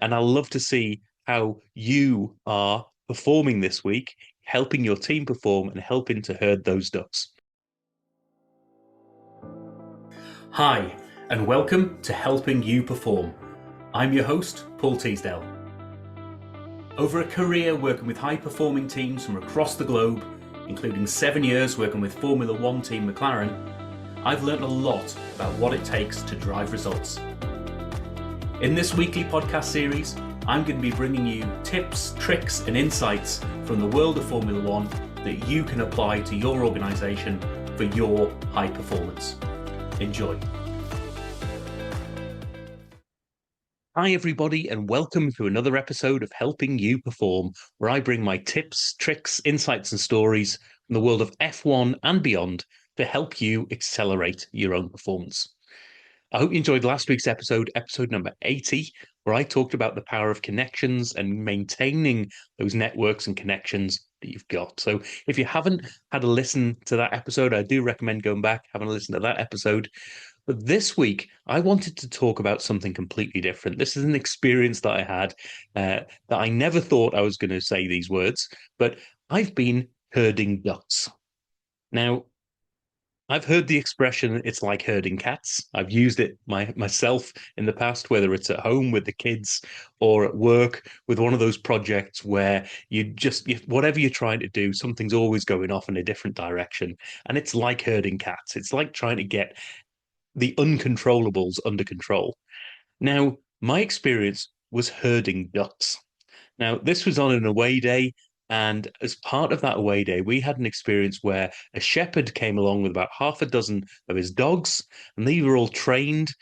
And I'll love to see how you are performing this week, helping your team perform and helping to herd those ducks. Hi, and welcome to Helping You Perform. I'm your host, Paul Teasdale. Over a career working with high-performing teams from across the globe, including 7 years working with Formula One team McLaren, I've learned a lot about what it takes to drive results. In this weekly podcast series, I'm going to be bringing you tips, tricks, and insights from the world of Formula One that you can apply to your organisation for your high performance. Enjoy. Hi, everybody, and welcome to another episode of Helping You Perform, where I bring my tips, tricks, insights, and stories from the world of F1 and beyond to help you accelerate your own performance. I hope you enjoyed last week's episode number 80, where I talked about the power of connections and maintaining those networks and connections that you've got. So if you haven't had a listen to that episode, I do recommend going back, having a listen to that episode. But this week, I wanted to talk about something completely different. This is an experience that I had that I never thought I was going to say these words, but I've been herding ducks. Now, I've heard the expression, it's like herding cats. I've used it myself in the past, whether it's at home with the kids or at work with one of those projects where whatever you're trying to do, something's always going off in a different direction. And it's like herding cats. It's like trying to get the uncontrollables under control. Now, my experience was herding ducks. Now, this was on an away day, and as part of that away day, we had an experience where a shepherd came along with about half a dozen of his dogs, and they were all trained,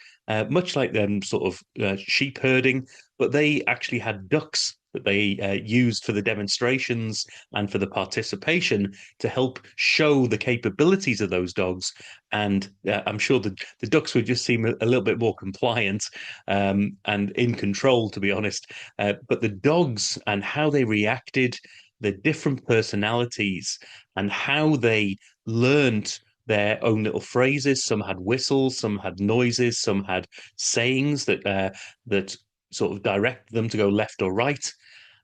much like them sort of sheep herding, but they actually had ducks that they used for the demonstrations and for the participation to help show the capabilities of those dogs. And I'm sure the ducks would just seem a little bit more compliant and in control, to be honest. But the dogs and how they reacted, the different personalities, and how they learned their own little phrases. Some had whistles, some had noises, some had sayings that sort of direct them to go left or right.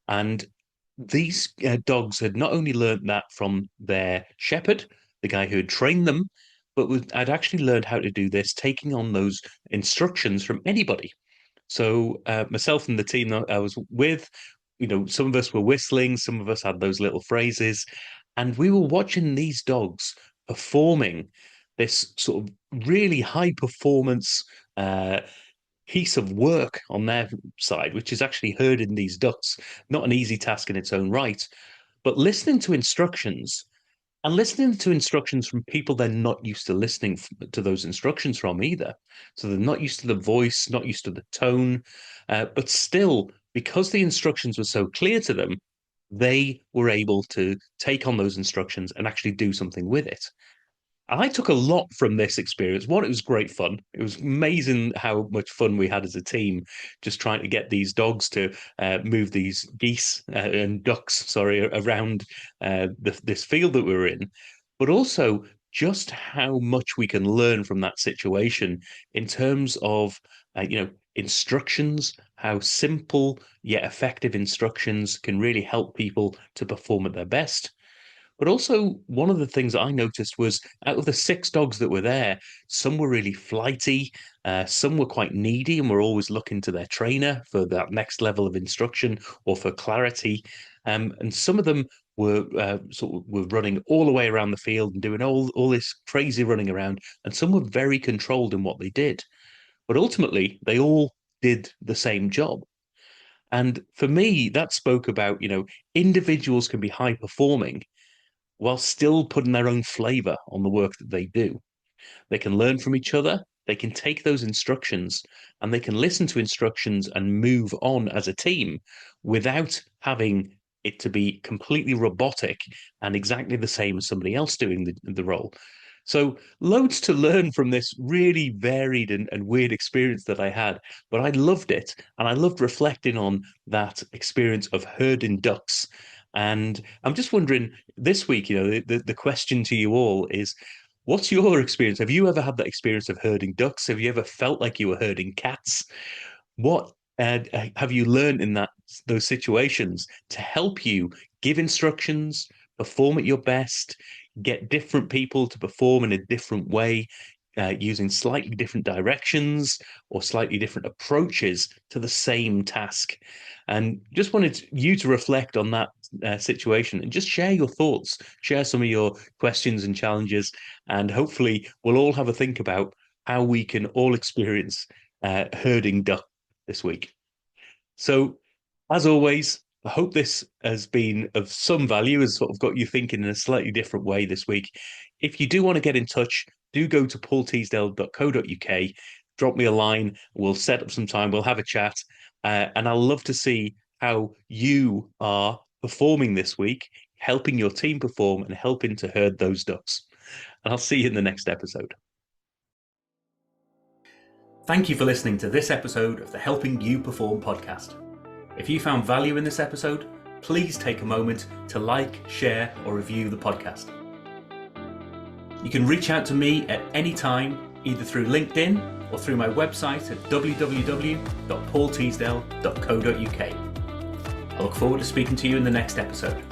And these dogs had not only learned that from their shepherd, the guy who had trained them, but had actually learned how to do this, taking on those instructions from anybody. So myself and the team that I was with, some of us were whistling, some of us had those little phrases, and we were watching these dogs performing this sort of really high performance piece of work on their side, which is actually herding these ducks. Not an easy task in its own right, but listening to instructions and listening to instructions from people they're not used to listening to those instructions from either. So they're not used to the voice, not used to the tone, but still, because the instructions were so clear to them, they were able to take on those instructions and actually do something with it. I took a lot from this experience. One, it was great fun. It was amazing how much fun we had as a team, just trying to get these dogs to move these geese and ducks, sorry, around this field that we were in. But also just how much we can learn from that situation in terms of, instructions, how simple yet effective instructions can really help people to perform at their best. But also, one of the things that I noticed was out of the six dogs that were there, some were really flighty, some were quite needy and were always looking to their trainer for that next level of instruction or for clarity. And some of them were were running all the way around the field and doing all this crazy running around, and some were very controlled in what they did. But ultimately, they all did the same job. And for me, that spoke about, individuals can be high performing while still putting their own flavor on the work that they do. They can learn from each other, they can take those instructions and they can listen to instructions and move on as a team without having it to be completely robotic and exactly the same as somebody else doing the role. So, loads to learn from this really varied and weird experience that I had, but I loved it. And I loved reflecting on that experience of herding ducks. And I'm just wondering this week, the question to you all is, what's your experience? Have you ever had that experience of herding ducks? Have you ever felt like you were herding cats? What have you learned in those situations to help you give instructions, perform at your best, get different people to perform in a different way, using slightly different directions or slightly different approaches to the same task? And just wanted you to reflect on that situation and just share your thoughts, share some of your questions and challenges, and hopefully we'll all have a think about how we can all experience herding duck this week. So, as always, I hope this has been of some value, has sort of got you thinking in a slightly different way this week. If you do want to get in touch, do go to paulteasdale.co.uk, drop me a line, we'll set up some time, we'll have a chat, and I'll love to see how you are performing this week, helping your team perform and helping to herd those ducks. And I'll see you in the next episode. Thank you for listening to this episode of the Helping You Perform podcast. If you found value in this episode, please take a moment to like, share, or review the podcast. You can reach out to me at any time, either through LinkedIn or through my website at www.paulteasdale.co.uk. I look forward to speaking to you in the next episode.